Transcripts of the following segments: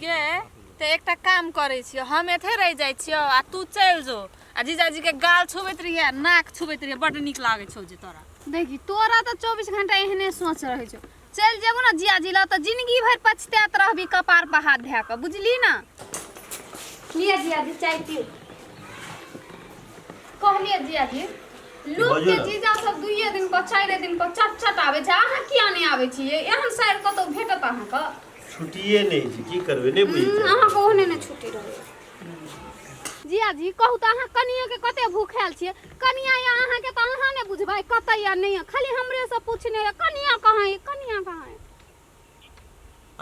गे ते एकटा काम करे छियो हम एथे रह जाय छियो आ तू चल जो आ जीजाजी के गाल छुबैत रहिए नाक छुबैत रहिए बड नीक लागे छौ जे तोरा देखी तोरा तो 24 घंटा एहने सोच रहे छौ चल जेबो ना जियाजी ला तो जिंदगी भर पछतात रहबी कपार पर हाथ धै के बुझली ना लिया जियाजी चाय पियो कहलिए जियाजी लोग के जीजा सब 2 दिन पर 4 दिन पर चट आवे छै अहाँ किया नहीं आवे छिए एहन साइड कतो भेटत अहाँ के छुट्टिए नहीं छी की करबे नहीं बुझी अहाँ को ओहने ने छुट्टी रहे जियाजी कहू त अहाँ कनिया के कते भूखाल छिए कनिया या अहाँ के त अहाँ ने बुझबै कतै या नहीं खाली हमरे से पूछने कनिया कहाँ है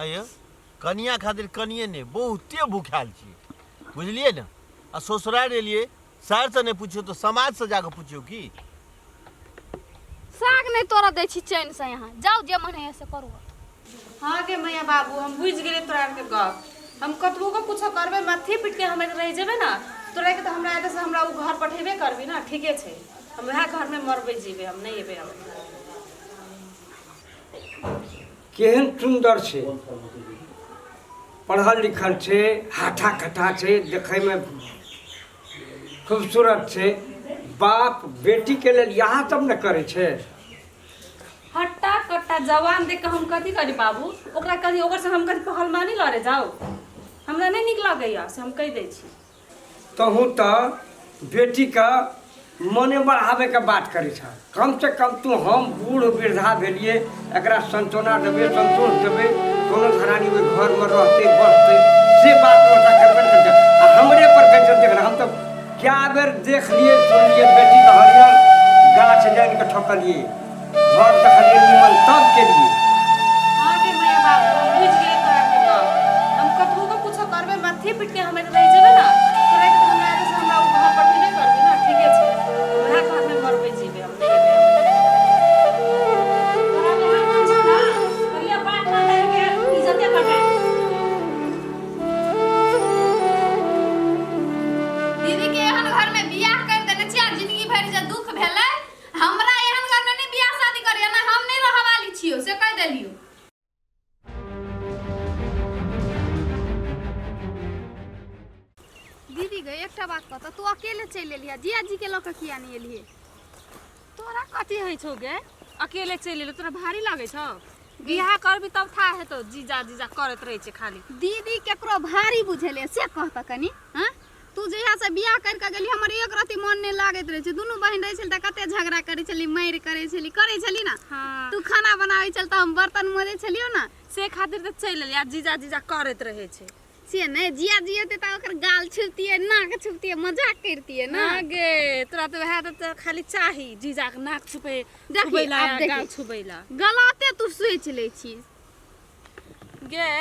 आय कनिया खातिर कनिए ने बहुते भूखाल छी बुझलिए ना आ ससुराल एलिए सर से नहीं पूछियो तो समाज से जाके पूछियो की साग नहीं तोरा दै छी चैन से यहाँ जाओ जे मन है से करू हां गे मैया बाबू हम बुझ गेले तोरा के गप हम कतबो को कुछ करबे माथे पिट के हमें रह जेबे ना तोरा के तो हमरा एते से हमरा उ घर पठेबे करबी ना ठीके छै हम वह घर में मरबे जीबे हम नहीं एबे अब केहन सुंदर छे पढ़ल लिखल छे हाथा कथा छे देखे में खूबसूरत छे बाप बेटी के लिए यहाँ तब न करे छे हट्टा कट्टा जवान देख के हम कथी करी बाबू ओकरा कथी ओकर से हम कथी पहलवानी लड़े जाओ हमरा नहीं निक लगैया से हम कह दै छी तहू तो बेटी का मने बढ़ावे के बात करे छ कम से कम तू हम बूढ़ वृद्धा भेलिए एकरा संतोना देबे संतोष देबे कोनो घरानी में घर में रहते बसते से बात ओटा करबे न करते हमरे पर कैसे देख रहा हम तो क्या बेर देख लिए सुन लिए बेटी का हरियर गाछ जान के ठोकलिए घर देखलिए निमन तब के लिए हां गे मैया बाबू हम बुझ गेले तोरा के गप हम कतबो को कुछ करबे माथे पिट के हमें रह जेबे ना तोरा के तो हमरा एते से हमरा उ घर पठेबे करबी ना ठीके छै वह घर में मरबे जीबे हम नहीं एबे तोरा के हम छ ना करिया बात ना करके इज्जते कटे दीदी के एहन घर में बियाह कर देने छियै जिंदगी भर जे दुख भेलै हमरा एहन घर में नहीं बियाह शादी करिया ना हम नहीं रह वाली छियो से कह देलियो दीदी गए एकटा बात कहता तू अकेले चल एलिया जियाजी के लक किया नहीं एलिए तोरा कथी है छौ गे अकेले चल एलो तोरा भारी लागे छौ बियाह करबी तब था है तो जीजा जीजा करत रहे छै खाली दीदी केकरो भारी बुझेले से कहता कनी हां तू जहिया से बियाह कर के गेली हमर एक रति मन नहीं लागत रहे छै दुनू बहिन रहे छल त कते झगड़ा करे छली मार करे छली ना हां तू खाना बनावे चल त हम बर्तन मोजे छलियो ना से खातिर त चल एलिया जीजा जीजा करत रहे छै से नहीं जिया जियते त ओकर गाल छुपतिए नाक छुपतिए मजाक करतिए ना गे तोरा तो वह तो खाली चाही जीजा के नाक छुबैला गाल छुबैला गलते तू सोच ले छी गे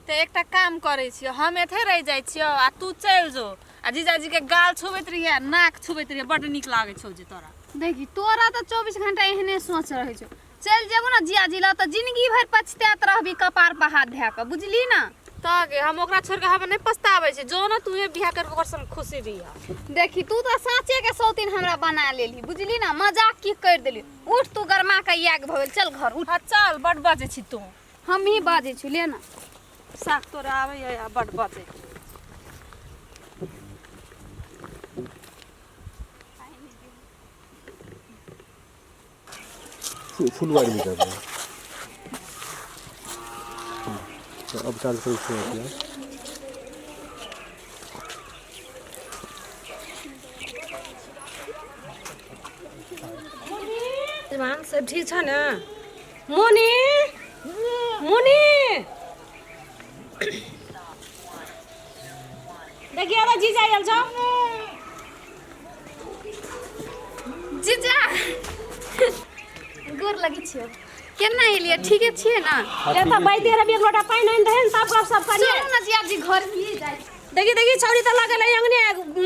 ते एकटा काम करे छियो हम एथे रह जाय छियो आ तू चल जो आ जीजाजी के गाल छुबैत रहिए नाक छुबैत रहिए बड नीक लागे छौ जे तोरा देखी तोरा तो 24 घंटा एहने सोच रहे छौ चल जेबो ना जियाजी ला तो जिंदगी भर पछतात रहबी कपार पर हाथ धै के बुझली ना गे हम ओकरा छोड़ के हम नहीं पछतावे छै जो ना तूहे बियाह कर ओकर संग खुशी दिया देखी तू तो साँचे के सौतीन हमरा बना लेली बुझली ना मजाक की कर देली उठ तू गरमा के याग भवेल चल घर उठ चल बड बाजे छी तू हम ही बाजे छु ले ना साग तोरा आवे या बड बाजे फुलवाड़ी में जाते हैं तो अब चाल से उठे हैं जवान सब ठीक छ ना मोनी मोनी देखिए रे जीजा आयल छ जीजा गोर लगी छियो केना एलिए ठीके छिए ना ए त बैदे रे एक लोटा पानी नहीं दहन तब गप सब करिए चलो ना जियाजी घर लिए जाय देखी छौरी त लागल अंगने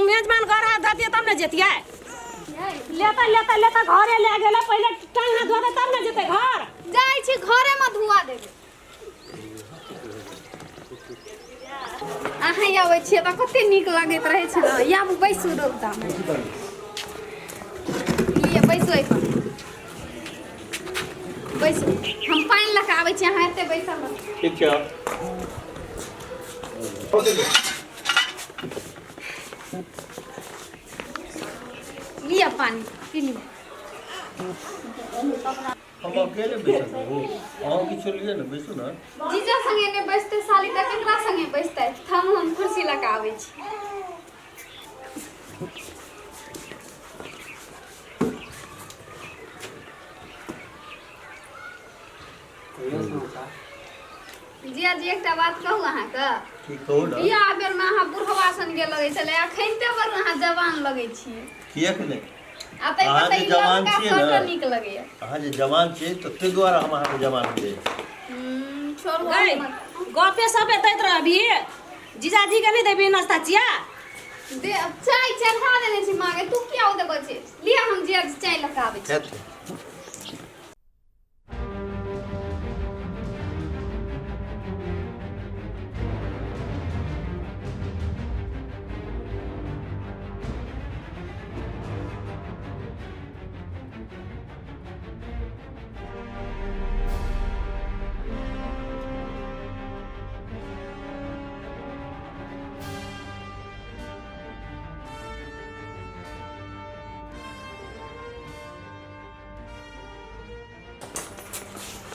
मेजबान घर हाथ धतिए तब न जेतिए लेता घरे ले गेला पहले टांग हाथ धोते तब न जेते घर जाय छी घरे में धुआ देबे अहाँ आबै छिए त कते नीक लागैत रहे छै ना या बैसू रौदा में ये बैसू एखन बैसू हम पानी लगा आबै छी अहाँ एते बैसल रह ठीक छै लिया पानी पी लिया। हम अकेले बैठल हूँ अहाँ किछो लिए ना बैसू ना जीजा संगे ने बैसते साली त केकरा संगे बैसते हम कुर्सी लगा आबै छी। जिया जी एकटा बात कहू अहाँके की कहू ना बियाह बेर में अहाँ बुढ़वा सन के लगै छले अखनते बर अहाँ जवान लगै छियै। किएक नहि आ तै अहाँ पता जे ई जवान लड़का छियै फोटो ने नीक लगैया। अहाँ जे जवान छियै तऽ ताहि दुआरे हम अहाँके जवान हो जाइ छोड़ू गई गपे सबे दैत रहबी जीजाजी के नहीं देबी नाश्ता चिया दे चाय चढ़ा देने छी मांगे तू क्या होते बच्चे लिया हम जिया चाय लगा आबै छी। छै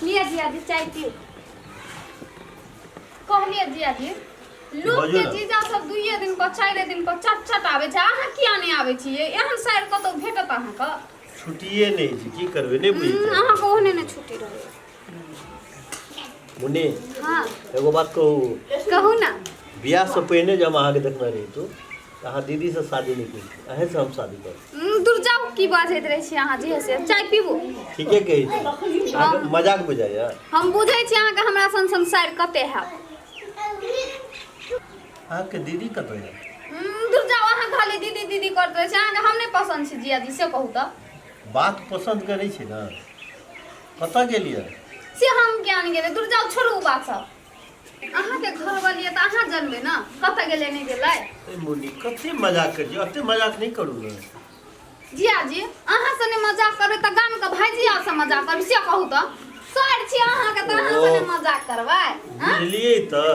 लिया जिया जी चाय पियो। कहलिए जिया जी लोग बाजू के ना। जीजा सब दुइये दिन को चाइरे दिन को चट आबै छै अहाँ किया नहीं आबै छियै एहन साइड कतौ भेटत अहाँके छुट्टिए नहि छै की करबै नहि बुझै छै अहाँके ओहने ने छुट्टी रहै। मुन्नी हाँ एगो बात कहू कहू ना बियाह से पहिने जब हम अहाँके देखने रही तो अहाँ दीदी से शादी नहीं की अहें से हम शादी कर दूर जाओ की बाजैत रहै छी अहाँ जे से चाय पीबू। ठीके कहै छी अहाँके मजाक बुझाइए हम बुझै छी अहाँके हमरा सन संसार कते हैत। अहाँके दीदी कतऽ यऽ दूर जाओ अहाँ खाली दीदी दीदी करत रहै छी अहाँके हम नहीं पसंद छी जिया जी से कहू तऽ बात पसंद करै छी ना कतऽ गेलियै से हम ज्ञान गेलै दूर जाओ छोड़ू उ बात सब अहाँके घर वाली तऽ अहाँ जानबै ना कतऽ गेलै नहीं गेलै। ए मुन्नी कते मजाक करै छी ओते मजाक नहीं करू ने जिया जी अहाँ से नहीं मजाक करबै तऽ गाम के भाईजी से मजाक करबै से कहू तऽ सर छी अहाँके तऽ अहाँ से नहीं मजाक करबै। बुझलियै तऽ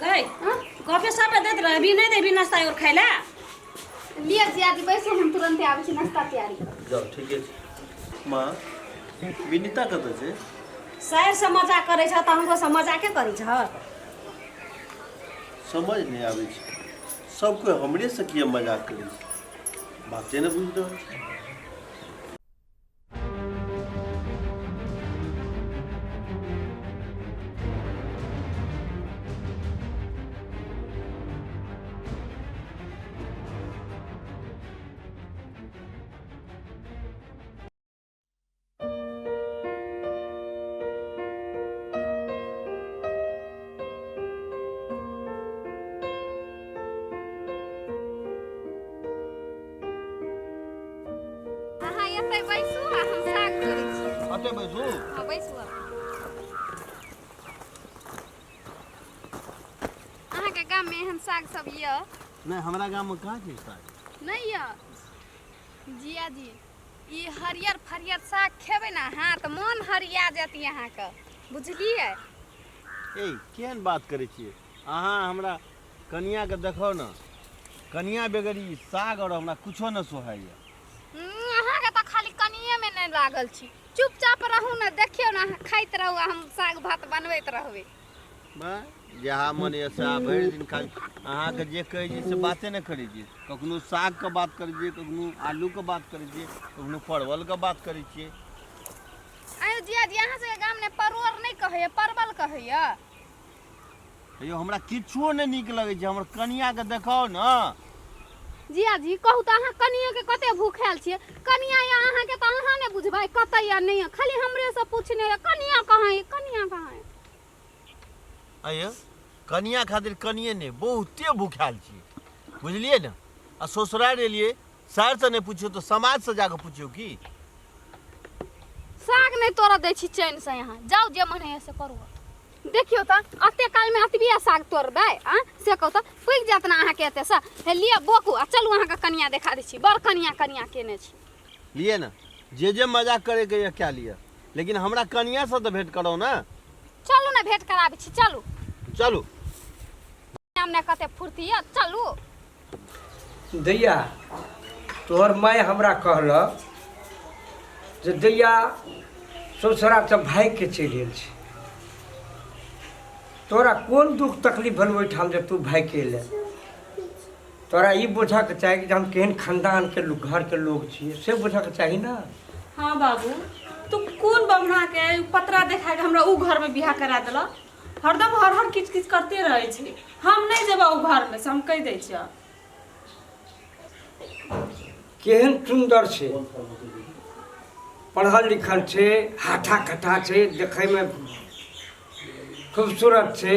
गई गपे सबे दैत रहबी नहीं देबी नाश्ता और खाइला लिया जिया जी बैसो हम तुरंते आबै छी नाश्ता तैयारी कर। जाओ ठीके छै माँ विनीता कतऽ छै सर से मजाक करै छ त हमरो से मजाके करै छ। समझ नहीं आबै छै सब कोई हमरे से किया मजाक करै छै बाते ने बुझ रहल छै। अहाँ एतै बैसू आ हम साग करै छी। अते बैसू हाँ बैसू अहाँके गाम में एहन साग सब यऽ नहीं हमरा गाम में कहाँ छै साग नहीं यऽ जिया जी ई हरियर फरियर साग खेबै ना हाँ तऽ मोन हरिया जायत अहाँके बुझलियै। ए केहन बात करै छियै अहाँ हमरा कनिया के देखाउ ना कनिया बेगर ई साग और हमरा कुछो न सोहाइए। अहाँके तऽ खाली कनिये में नहीं लागल छी चुपचाप रहू ना देखियौ ना अहाँ खाइत रहू आ हम साग भात बनबैत रहबै। जहाँ मन यऽ सएह भरि दिन खाइ अहाँके जे कहै छी से बाते नहि करै छियै कखनो सागके बात करै छियै कखनो आलूके बात करै छियै कखनो परवलके बात करै छियै। आयो जिया जी अहाँ सबके गाम में परोर नहीं कहैया परवल कहैया। तैयो हमरा किछो नहि नीक लगै छै हमर कनियाके देखाउ ने। जिया जी कहू तऽ अहाँ कनिया के कते भूखायल छियै कनिया या अहाँके तऽ अहाँ ने बुझबै कतै या नहीं है खाली हमरे से पूछने है कनिया कहाँ है कनिया कहाँ है। अಯ್ಯ कनिया खातिर कनिए नहीं बहुते भूखायल छी बुझलियै ने आ ससुराल एलियै सर से नहीं पूछियो तो समाज से जाके पूछियो की साग नहीं तोड़ दै छी चैन से यहाँ जाओ जे मन है से करू देखियो तऽ अते काल में अतबिया साग तोड़बै आ से कहू तऽ पुइक जात ना अहाँके एते से हे लिअ बोकू आ चलू अहाँके कनिया देखा दै छी बड़ कनिया कनिया केने छी। लिए ना जे मजाक करे के क्या लिया लेकिन हमरा कनिया से तो भेंट करो ना। चलू ना भेंट कराबै छी चलू चलू हमने कते फुर्ती है चलू। दैया तोहर माय हमरा कहलक जे दैया ससुरा से भाई के चलि गेल छै। तोरा कोन दुख तकलीफ भेल ओहिठाम जे तू भाई के ले? तोरा ई बुझऽके चाही कि हम केहन खानदान के घर के लोग छियै, से बुझऽके चाही ना। हाँ बाबू, तू कौन बमना के पतरा देखा के हमरा उ घर में बियाह करा देला? हरदम हर हर किच किच करते रहे छी। हम नहीं जेबा उ घर में से, हम कह दै छियै। केहन सुंदर छै, पढ़ल लिखल छै, हाथा कथा छै, देखै में खूबसूरत छै।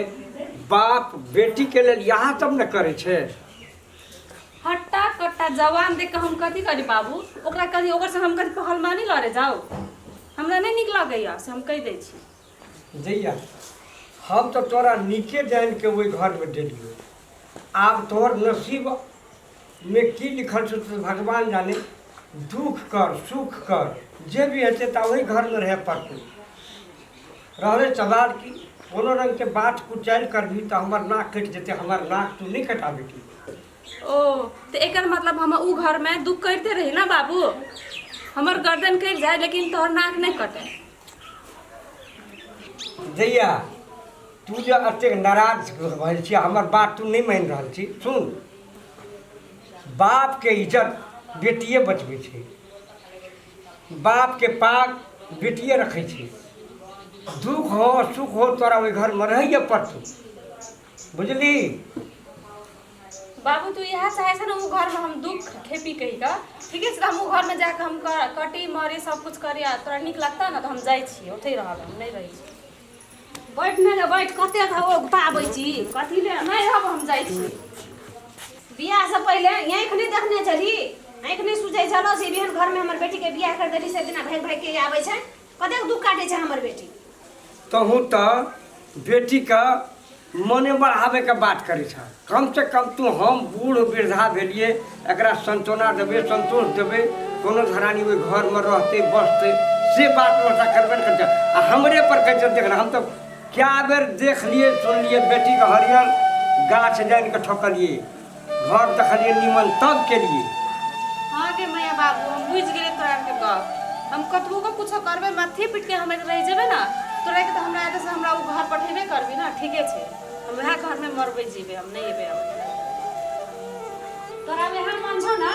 बाप बेटी के लेल यहाँ सब न करे छै। हट्टा कट्टा जवान देख के हम कथी करी बाबू? ओकरा कथी ओकर से हम कथी पहलवानी लड़े जाओ? हमरा नहीं निक लगैया से हम कह दै छी। जैया हम तो तोरा नीके जान के ओहि घर में डेलियो। आब तोहर नसीब में की लिखल छै तो भगवान जाने। दुख कर सुख कर जे भी हेतै ता वही घर में रह पड़तै। रहले सवाल की कोनो रंग के बात कुचाइल करबी तो हमर नाक कट जेतै। हमर नाक तू नहीं कटाबे की। ओ तो एकर मतलब हम उ घर में दुख करते रही ना बाबू। हमर गर्दन कट जाए लेकिन तोहर नाक नहीं कटे। जैया तू जो अतेक नाराज भइल छी, हमर बात तू नहीं मान रहल छी। सुन, बाप के इज्जत बेटिए बचबै छै। बाप के पाग बेटिए रखै छै। दुख हो सुख हो तोरा ओहि घर में रहैए पड़तौ, बुझली? बाबू तू यहाँ चाहे से ना उ घर में हम दुख खेपी कही का, ठीक है? हम उ घर में जाके हम कटी मरी सब कुछ करी। तोरा निक लगता ना तो हम जाई छी, ओतै रहब, हम नहीं रही छी। बैठ ना बैठ, कते पाबै छी कथी ले? नहीं रहब, हम जाई छी। बियाह से पहले आँख नहीं देखने चली, आँख नहीं सुझै छलो से बिहान घर में हमर बेटी के बियाह कर देली से बिना भाग भाग के आबै छै। कते दुख काटे छै हमर बेटी। तहू तो बेटी का मने बढ़ावे के बात करे छ। कम से कम तू हम बूढ़ वृद्धा भेलिए, एकरा संतोना देवे, संतोष देवे, कोनो घरानी ओहि घर में रहते बसते, से बात व्यवस्था करबे न करते। आ हमरे पर कैसे देख रहा? हम तो क्या बेर देख लिए सुन लिए बेटी के हरियर गाछ जान के ठोकलिए, घर देखलिए निमन तब के लिए। हाँ के मैया बाबू, हम बुझ गेले तोरा के गप। हम कतबो को कुछ करबे माथे पीट के हमें रह जेबे ना, तोरा के तो हमरा एते से हमरा उ घर पठेबे करबी ना, ठीके छै? हम वहाँ घर में मरबे जीबे, हम नहीं एबे। तोरा में हम मन छौ ना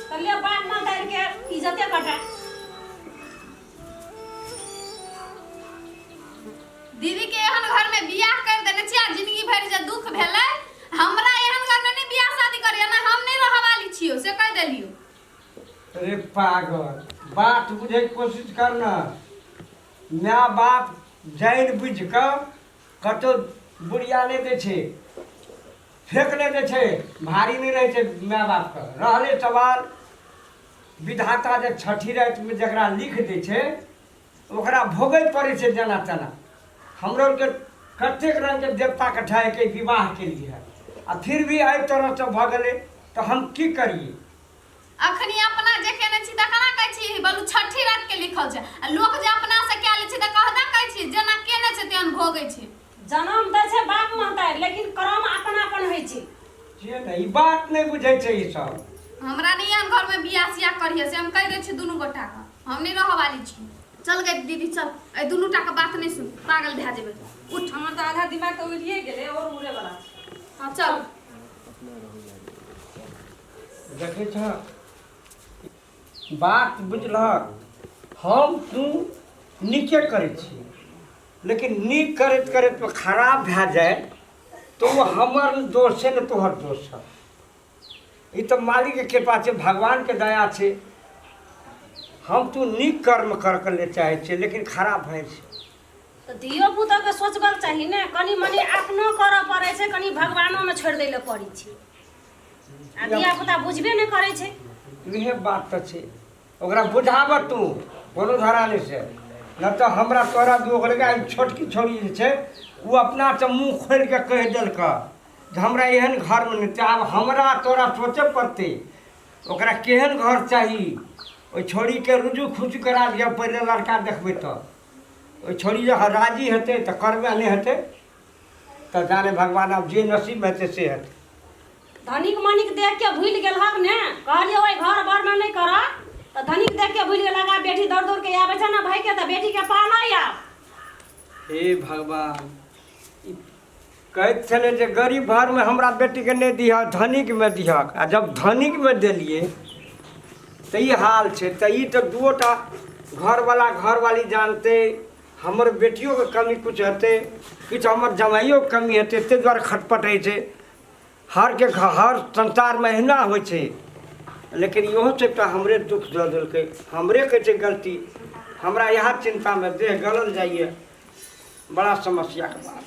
त ले बात ना डाल के इज्जते कटा। दीदी के एहन घर में बियाह कर देने छियै, जिंदगी भर जे दुख भेलै हमरा एहन घर में नहीं बियाह शादी करिया ना, हम नहीं रह वाली छियो से कह देलियो। अरे पागल, बात बुझे के कोशिश करना। माँ बाप जान बुझ के कतो बुढ़िया नहीं दे छे, फेंक नहीं दे छे, भारी नहीं रहे छे माँ बाप का। रहले सवाल विधाता जे छठी रात में जकरा लिख दे छे ओकरा भोगे पड़े छे जना तना। हमरो के कतेक रंग के देवता के ठाए के विवाह के लिए है, आ फिर भी आई तरह से भ गेले तो हम की करिए? अखनी अपना जे केने छी त कना कहै छी बोलू छठी रात के लिखल छै, आ लोग जे अपना से क्या ले छै त कहदा कहै छी जेना केने छै तेन भोगै छै। जन्म दै छै बाप महतारी, लेकिन कर्म अपनापन होइ छै। जे नहीं बात नहीं बुझे छे ई सब। हमरा नहीं एहन घर में बियाह सियाह करिए से हम कह दै छी दुनू गोटा का, हम नहीं रह वाली छी। चल गई दीदी चल, ए दुनू टा के बात नहीं सुन, पागल भे जेबे। उठ, हमर तो आधा दिमाग तो उड़िए गेले और उड़े वाला। हां चल। देखे छ बात बुझलक, हम तू नीके करे छी, लेकिन नीक करत करत में खराब भे जाए तो वो हमर दोष है न तोहर दोष है। ये तो मालिक के कृपा छे, भगवान के दया छे। हम तू नीक कर्म कर के ले चाहे छे, लेकिन खराब भए छे। तो धियो पुतो के सोचबाक चाही ने, कनी मनी अपनो करऽ पड़े छै, कनी भगवानो में छोड़ दै ले पड़ी छै। आ धिया पुता बुझबे नहीं करे छै। इहे बात तो छे, ओकरा बुझाब तू कोनो धराने से। न तो हमरा तोरा दोगरेगा छोटकी छोरी जे छे वो अपना से मुँह खोल के कह देलक जे हमरा एहन घर में नहीं। आब हमरा तोरा सोचे पड़ते ओकरा केहन घर चाही। ओहि छोरी के रुजू खुजू करा दिया, पहले लड़का देखबे तो। ओहि छोरी जे राजी हेतै तो करबे, नहीं हेतै तो जाने भगवान अब जे नसीब हेतै से हेतै। धनिक मनिक देख के भूल गेल हक ने, कहलिए ओइ घर बार में नहीं कर, तो धनिक देख के भूल गेल लगा बेटी दौड़ दौड़ के आवे छै ना भाई के, तो बेटी के पाना या। हे भगवान, ई कहैत छलै जे गरीब घर में हमरा बेटी के नहीं दिहक, धनिक में दिहक, आ जब धनिक में देलिए तो ई हाल छै। तो ई तो दुओटा घरवाला घरवाली जानते, हमर बेटियों के कमी कुछ हेतै, किछु हमर जमाइयो के कमी हेतै, ताहि दुआरे खटपटै छै। हर संसार में एहिना होइ छै। लेकिन इहो छै एकटा हमरे दुख दऽ देलकै, हमरे कहै छै गलती, हमरा इएह चिंता में देह गलल जाइए, बड़ा समस्या के बात।